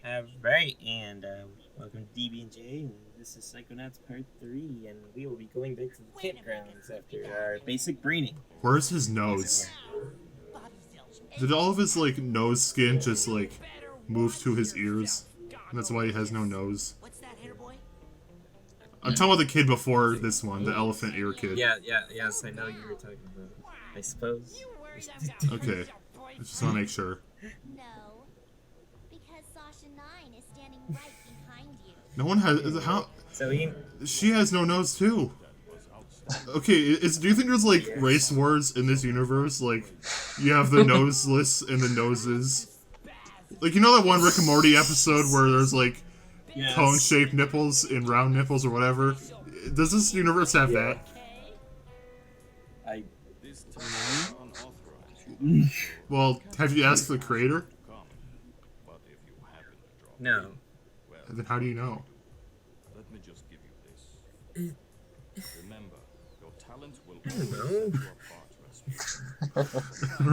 Right, and welcome to DB&J, and this is Psychonauts Part 3, and we will be going back to the campgrounds after our basic breeding. Where's his nose? Did all of his, like, nose skin just, like, move to his ears? And that's why he has no nose. I'm talking about the kid before this one, the elephant ear kid. Yes, I know you were talking about it, I suppose. Okay, I just want to make sure. No, because Sasha 9 is standing right behind you. No one has... How... So he... She has no nose, too. Okay, do you think there's, like, race wars in this universe? Like, you have the noseless and the noses. Like, you know that one Rick and Morty episode where there's, like, Yes. cone-shaped nipples and round nipples or whatever? Does this universe have that? I... Well, have you asked the creator? No. Then how do you know? Let me just give you this. Remember, your talent will I don't know.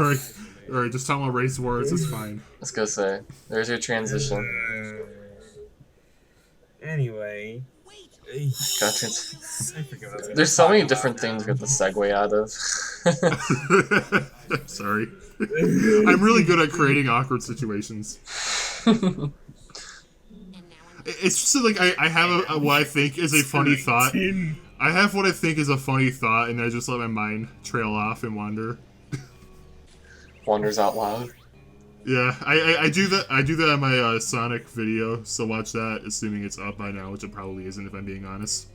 Alright, just talking about race wars, it's fine. I was gonna say, there's your transition. Anyway... Gotcha. I forgot what I was gonna There's so talk many about different now. things we get the segue out of. Sorry. I'm really good at creating awkward situations. It's just like I have what I think is a funny thought. I have what I think is a funny thought, and I just let my mind trail off and wander. Wanders out loud. Yeah, I do that. I do that on my Sonic video, so watch that, assuming it's up by now, which it probably isn't, if I'm being honest.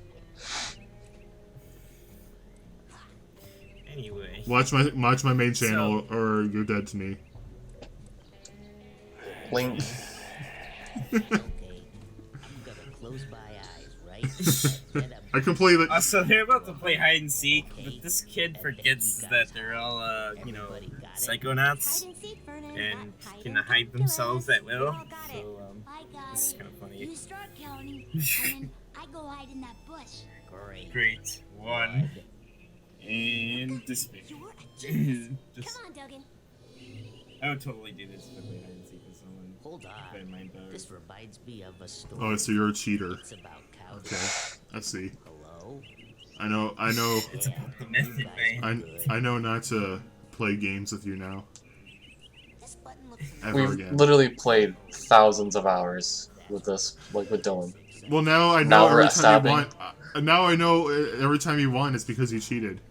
Anyway. Watch my main channel, or you're dead to me. Link. I completely. So they're about to play hide and seek, but this kid forgets that they're all, psychonauts Hide and seek, Vernon. and Hide can and hide seek, themselves Vernon. at will. We all got So, it. I got this is it. kind of funny. You start counting, and then I go hide in that bush. Great. One. And disappear. You're a genius. Just, Come on, Duggan. I would totally do this if I played hide and seek with someone. Hold If I on. mind power. This reminds me of a story. Oh, so you're a cheater. It's about cows. Okay, I see. Hello? I know. It's about the method, man. I know not to play games with you now. This button looks Ever We've again. literally played thousands of hours with this, like with Dylan. Well, now I know Now we're every time you stabbing. won. Now I know every time you won, it's because you cheated.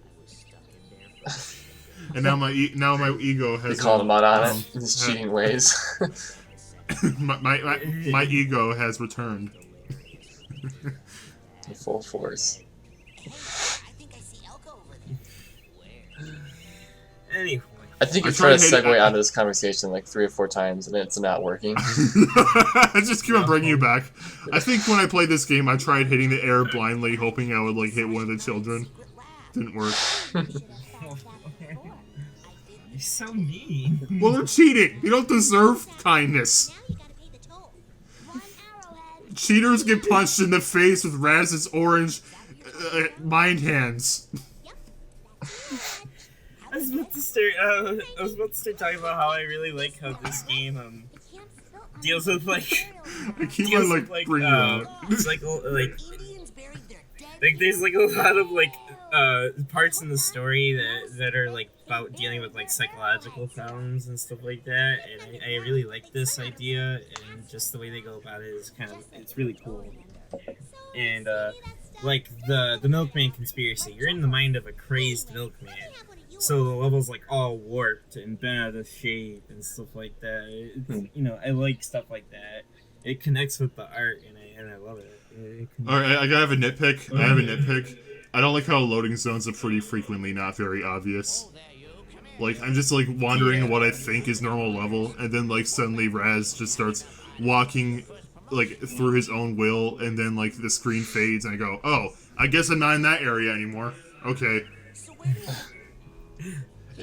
And now my ego has. We called him out on um, it in his cheating ways. my ego has returned. In full force. I think I see Elko over there. Anyway. I think you I tried to tried segue out of this conversation like 3 or 4 times, and it's not working. I just keep on bringing you back. I think when I played this game, I tried hitting the air blindly, hoping I would like hit one of the children. Didn't work. You're so mean. Well, they're cheating. You don't deserve kindness. Now you gotta pay the toll. One arrowhead. Cheaters get punched in the face with Raz's orange mind hands. I was about to start talking about how I really like how this game deals with like I keep on like bringing you out. it's like there's like a lot of like parts in the story that are like about dealing with like psychological problems and stuff like that, and I really like this idea, and just the way they go about it is it's really cool. And like the milkman conspiracy, you're in the mind of a crazed milkman. So the level's like all warped and bent out of shape and stuff like that. It's, I like stuff like that. It connects with the art and I love it. Alright, I gotta have a nitpick. I have a nitpick. I don't like how loading zones are pretty frequently not very obvious. Like, I'm just like wandering what I think is normal level, and then like suddenly Raz just starts walking like through his own will, and then like the screen fades and I go, oh, I guess I'm not in that area anymore. Okay.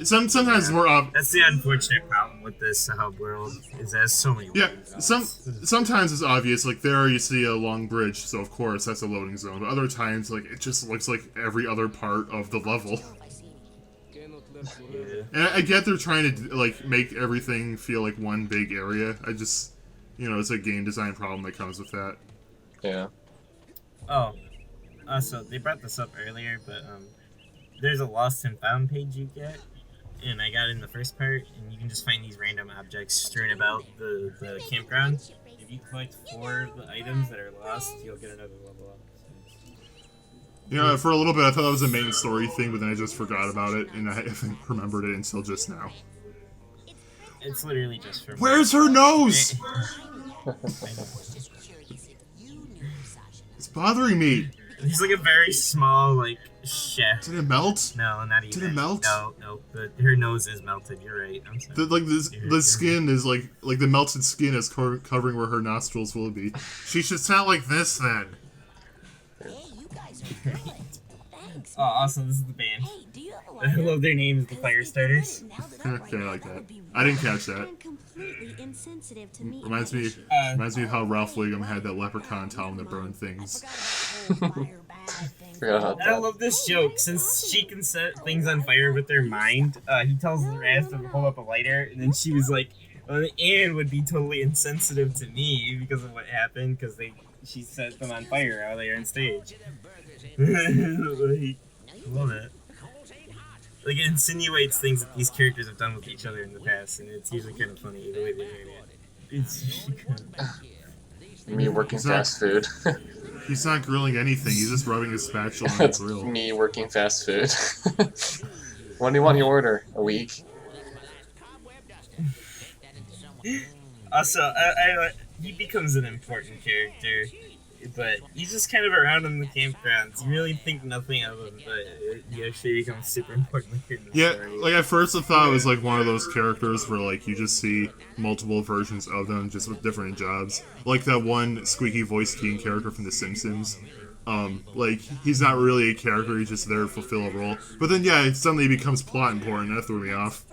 Sometimes we're That's the unfortunate problem with this world is there's so many. yeah. loading zones. Sometimes it's obvious. Like there, you see a long bridge, so of course that's a loading zone. But other times, like it just looks like every other part of the level. Yeah. And I get they're trying to like make everything feel like one big area. you know, it's a game design problem that comes with that. Yeah. Oh, so they brought this up earlier, but there's a lost and found page you get, and I got it in the first part, and you can just find these random objects strewn about the campground. If you collect 4 of the items that are lost, you'll get another level up. You know, for a little bit I thought that was a main story thing, but then I just forgot about it, and I haven't remembered it until just now. It's literally just for. Where's her nose? It's bothering me. He's like a very small, like, chef. Did it melt? No, not even. Did it melt? No. Her nose is melted. You're right. I'm sorry. The skin is like the melted skin is covering where her nostrils will be. She should sound like this then. Hey, you guys are good. Thanks. Oh, awesome! This is the band. Hey, do you have a I lighter? love their names, the Fire Starters. Okay, I like that. I didn't catch that. I'm completely insensitive to meat. Reminds me of how Ralph Wiggum had that leprechaun tell him to burn things. Forgot about I that. love this joke. Since she can set things on fire with their mind, he tells Raz to hold up a lighter, and then she was like, Anne would be totally insensitive to me because of what happened, because she set them on fire earlier on stage. Love it. Like, it insinuates things that these characters have done with each other in the past, and it's usually kind of funny the way they do it. It's Me working fast food. He's not grilling anything. He's just rubbing his spatula on the That's grill. me working fast food. When do you want your order? A week? Also, he becomes an important character, but he's just kind of around in the campgrounds. You really think nothing of him, but he actually becomes super important later in the Yeah, story. like at first I thought it was like one of those characters where like you just see multiple versions of them just with different jobs. Like that one squeaky voice teen character from The Simpsons. Like he's not really a character, he's just there to fulfill a role. But then yeah, it suddenly becomes plot important, that threw me off.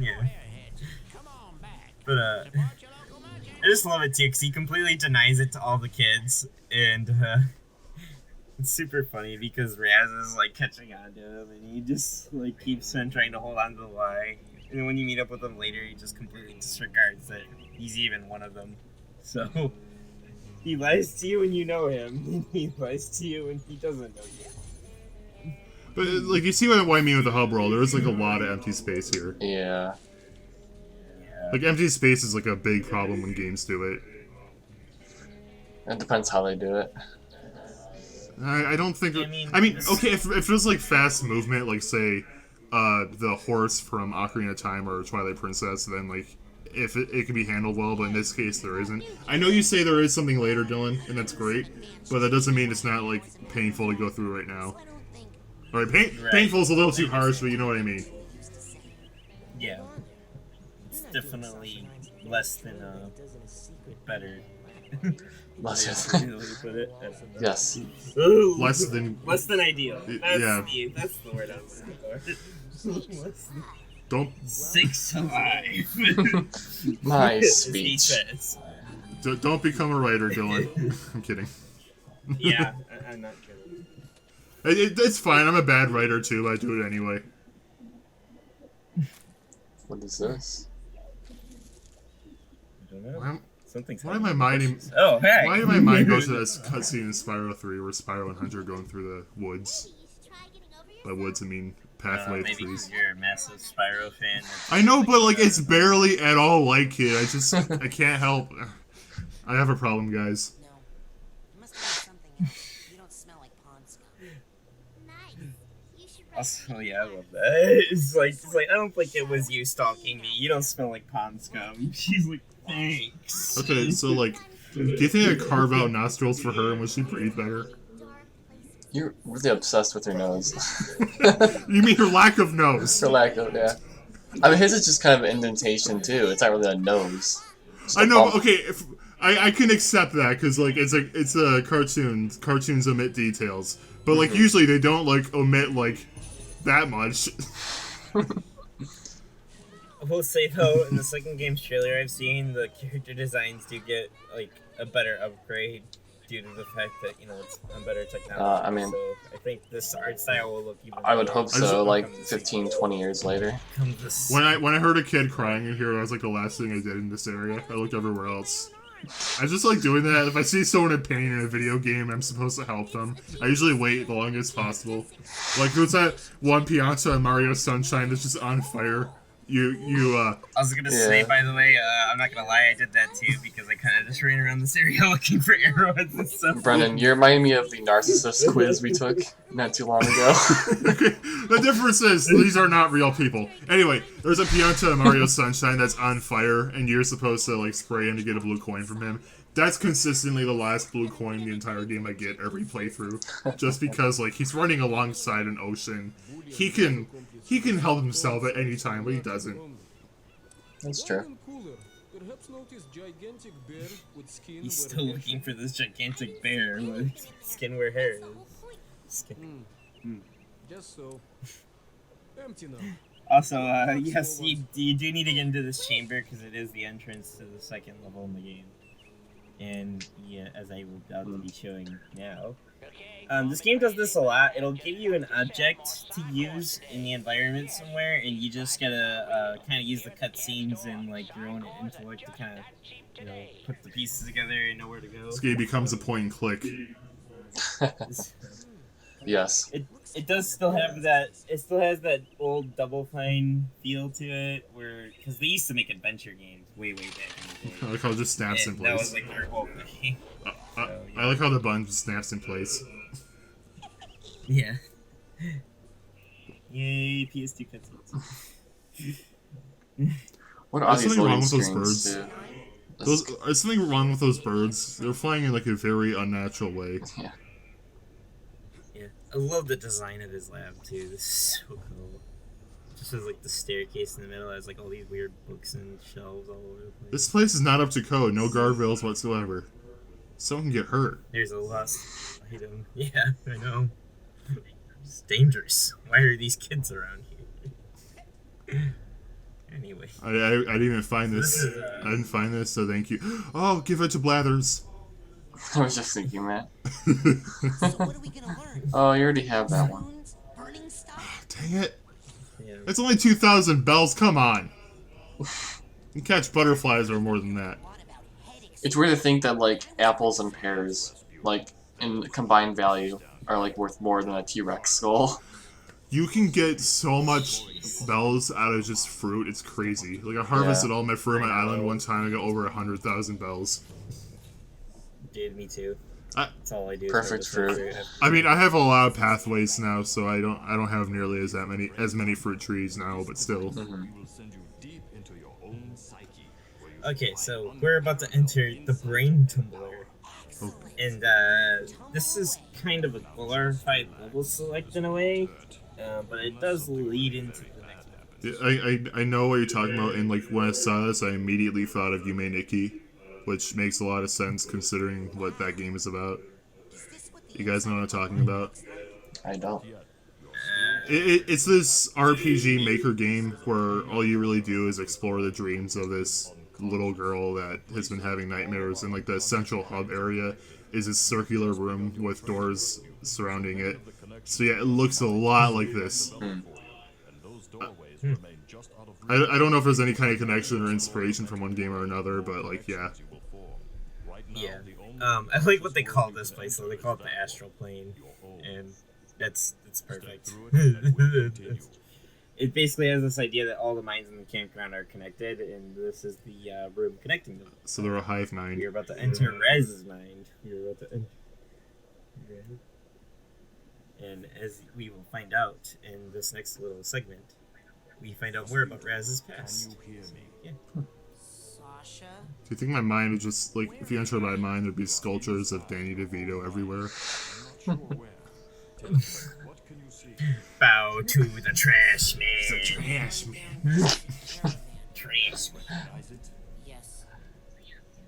Yeah. But, I just love it too, because he completely denies it to all the kids, and, it's super funny, because Raz is, like, catching on to him, and he just, like, keeps on trying to hold on to the lie, and then when you meet up with him later, he just completely disregards that he's even one of them. So, he lies to you when you know him, and he lies to you when he doesn't know you. But like you see what I mean with the hub world, there is like a lot of empty space here. Yeah. Like empty space is like a big problem when games do it. It depends how they do it. I don't think. I mean, okay, if it was like fast movement, like say, the horse from Ocarina of Time or Twilight Princess, then like if it can be handled well, but in this case there isn't. I know you say there is something later, Dylan, and that's great, but that doesn't mean it's not like painful to go through right now. All right, painful is a little too harsh, but you know what I mean. Yeah. It's definitely less than, better. Yes. Less than. Less than ideal. That's Yeah. that's the word I'm looking for. Don't 6 alive. Nice As he speech. says. don't become a writer, Dylan. I'm kidding. Yeah, I'm not kidding. It's fine. I'm a bad writer too, but I do it anyway. What is this? I don't know. Why Something's am I minding? Oh, hey! Why did my mind go to this cutscene in Spyro 3 where Spyro and Hunter are going through the woods? By woods, I mean pathway of Maybe trees. because you're a massive Spyro fan. I know, but like it's barely at all like it. I can't help. I have a problem, guys. No. It must be something else. You don't smell like pond scum. Nice. You should write Also, yeah, I love that. It's like I don't think it was you stalking me. You don't smell like pond scum. She's like, thanks. Okay, so like, do you think I carve out nostrils for her and would she breathe better? dark places. You're really obsessed with your nose. You mean her lack of nose? For lack of, yeah. I mean, his is just kind of an indentation too. It's not really a nose. Just I a know. bump. Okay, if, I can accept that because like it's a cartoon. Cartoons omit details, but like usually they don't like omit like that much. I will say though, in the second game's trailer I've seen, the character designs do get like a better upgrade due to the fact that it's on better technology. I mean, so I think this art style will look even. I would hope so. Like come the 15, sequel. 20 years later. Come the When I heard a kid crying in here, that was like the last thing I did in this area. I looked everywhere else. I just like doing that. If I see someone in pain in a video game, I'm supposed to help them. I usually wait the longest possible. Like, there's that one Pianta in Mario Sunshine that's just on fire. I was gonna say, by the way, I'm not gonna lie, I did that too because I kind of just ran around this area looking for arrowheads and stuff. Brennan, you remind me of the narcissist quiz we took not too long ago. Okay, the difference is these are not real people. Anyway, there's a Pianta in Mario Sunshine that's on fire, and you're supposed to like spray him to get a blue coin from him. That's consistently the last blue coin the entire game I get every playthrough, just because like he's running alongside an ocean. He can help himself at any time, but he doesn't. That's true. He's still looking for this gigantic bear with skin where hair is. Skin. Just so. Empty now. Also, yes, you do need to get into this chamber because it is the entrance to the second level in the game. And yeah, as I will about to be showing now. This game does this a lot. It'll give you an object to use in the environment somewhere, and you just gotta kind of use the cutscenes and like your own intellect to kind of put the pieces together and know where to go. This game becomes a point and click. Yes. It does still have that. It still has that old Double Fine feel to it, where because they used to make adventure games way back in the day. I like how it just snaps in And that was place. like their whole thing. I like how the button just snaps in place. Yeah. Yay, PS2 cutscenes. What are There's these something wrong loading with those screens? birds. There's something wrong with those birds. They're flying in like a very unnatural way. Yeah. Yeah, I love the design of his lab too. This is so cool. Just has like the staircase in the middle, has like all these weird books and shelves all over the place. This place is not up to code. No guardrails whatsoever. Someone can get hurt. There's a lost item. Yeah, I know. It's dangerous. Why are these kids around here? Anyway. I didn't even find this. I didn't find this, so thank you. Oh, give it to Blathers. I was just thinking that. So what are we gonna learn? Oh, you already have that one. Runes, burning stuff? Dang it. Yeah. It's only 2,000 bells. Come on. You can catch butterflies or more than that. What about headaches? It's weird to think that like apples and pears, like in combined value, are like worth more than a T-Rex skull. You can get so much bells out of just fruit. It's crazy. Like I harvested all my fruit on my island one time. I got over 100,000 bells. Dude, me too. That's all I do. is Perfect harvest fruit. I mean, I have a lot of pathways now, so I don't have nearly as many fruit trees now, but still. We will send you deep into your own psyche. Okay, so we're about to enter the Brain Tumbler. And this is kind of a glorified level select in a way, but it does lead into the next one. I know what you're talking about, and like when I saw this, I immediately thought of Yume Nikki, which makes a lot of sense considering what that game is about. You guys know what I'm talking about? I don't. It's this RPG maker game where all you really do is explore the dreams of this little girl that has been having nightmares, and like the central hub area is a circular room with doors surrounding it. So yeah, it looks a lot like this. And those doorways remain just out of I don't know if there's any kind of connection or inspiration from one game or another, but like yeah. Yeah. I like what they call this place though. They call it the Astral Plane, and it's perfect. It basically has this idea that all the mines in the campground are connected, and this is the room connecting them. So they're a hive mind. We're about to enter Raz's mind. We're about to enter. And as we will find out in this next little segment, we find out more about Raz's past. Can you hear me? Yeah. Sasha? Do you think my mind would just, like, if you enter my mind, there'd be sculptures of Danny DeVito everywhere? Sure where. Tell me, what can you see? Bow to the trash man. Trash man. Trash man. Recognize it? Yes.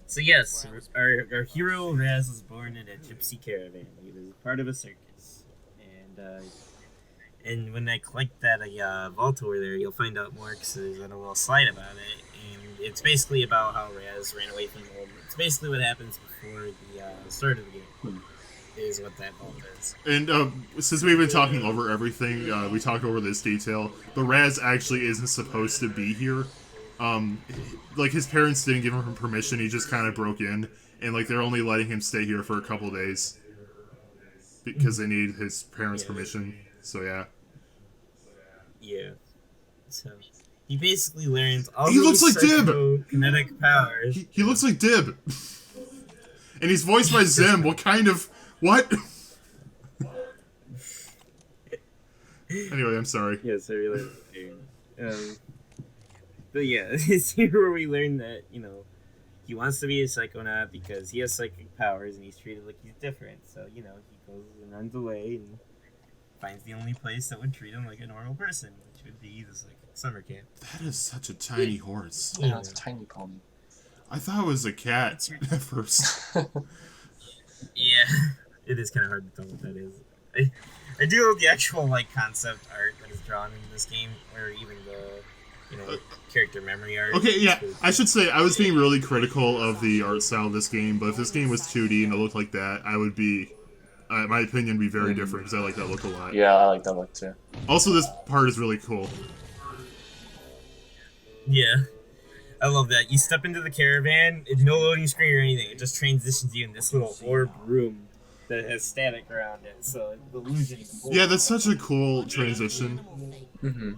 So yes, our hero Raz was born in a gypsy caravan. He was part of a circus, and when I collect that vault over there, you'll find out more because there's a little slide about it. And it's basically about how Raz ran away from home. It's basically what happens before the start of the game. Is what that vault is. And since we've been talking over everything, we talked over this detail. But Raz actually isn't supposed to be here. Like his parents didn't give him permission. He just kind of broke in, and like they're only letting him stay here for a couple days because they need his parents' permission. So yeah. Yeah. So he basically learns all He looks these like Dib! kinetic powers. He looks like Dib. And he's voiced by Zim. What kind of... What? Anyway, I'm sorry. Yes, I really but yeah, it's here where we learn that, you know, he wants to be a Psychonaut because he has psychic powers and he's treated like he's different. So, you know, he goes and runs away and finds the only place that would treat him like a normal person, which would be this like summer camp. That is such a tiny horse. Yeah, it's a tiny pony. I thought it was a cat at first. Yeah, it is kind of hard to tell what that is. I do love the actual like concept art that is drawn in this game, or even the, you know, character memory art. Okay, yeah, I should say I was being really critical of the art style of this game, but if this game was 2D and it looked like that, I would be, my opinion would be very different because I like that look a lot. Yeah, I like that look too. Also, this part is really cool. Yeah, I love that. You step into the caravan, it's no loading screen or anything. It just transitions you in this little orb room that has static around it, so the illusion is cool. Yeah, that's such a cool transition. Mm-hmm.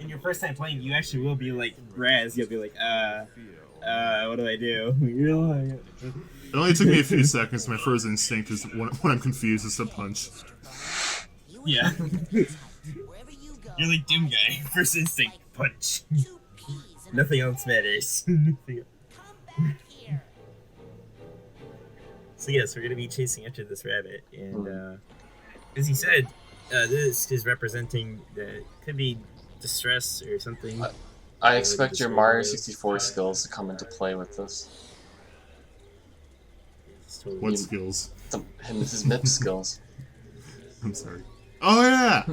In your first time playing, you actually will be like Raz. You'll be like, what do I do? It only took me a few seconds. My first instinct is when I'm confused is to punch. Yeah. Wherever you go, You're like Doom Guy. First instinct, punch. 2 peas in a Nothing else matters. come back here. So yes, we're gonna be chasing after this rabbit, and as he said, this is representing that could be distress or something. I expect your Mario 64 skills to come into play with this. What skills? His MIP skills. I'm sorry. Oh yeah!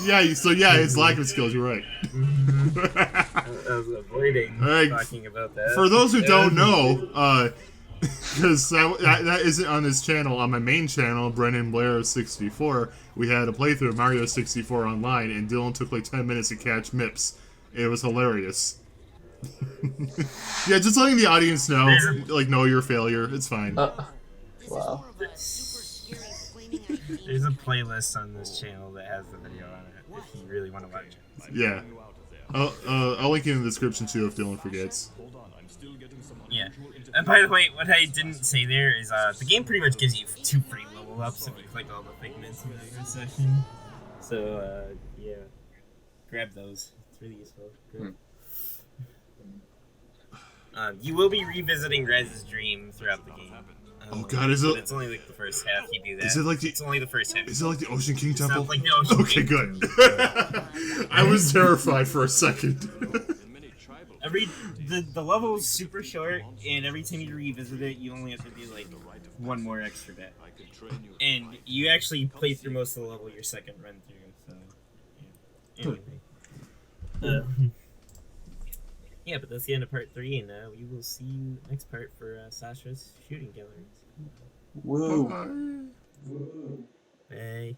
Yeah, so yeah, it's lack of skills, you're right. I was avoiding talking about that. For those who don't know, because that isn't on this channel, on my main channel, Brennan Blair 64, we had a playthrough of Mario 64 online, and Dylan took like 10 minutes to catch MIPS. It was hilarious. Yeah, just letting the audience know, like, know your failure. It's fine. Wow. There's a playlist on this channel that has the video on it if you really want to watch it. Yeah. I'll link it in the description too if Dylan forgets. Yeah. And by the way, what I didn't say there is the game pretty much gives you 2 free level ups if you click all the figments in the section. So, yeah. Grab those. It's really useful. Good. You will be revisiting Raz's dream throughout the game. Oh god, is it? It's only like the first half you do that. Is it like the? It's only the first half. Is it like the Ocean King It's Temple? not like the Ocean Okay, King. good. I was terrified for a second. The level is super short, and every time you revisit it, you only have to do like 1 more extra bit. And you actually play through most of the level your second run through. So, yeah. Anyway. Yeah, but that's the end of part 3, and we will see you next part for Sasha's shooting galleries. Woo. Bye.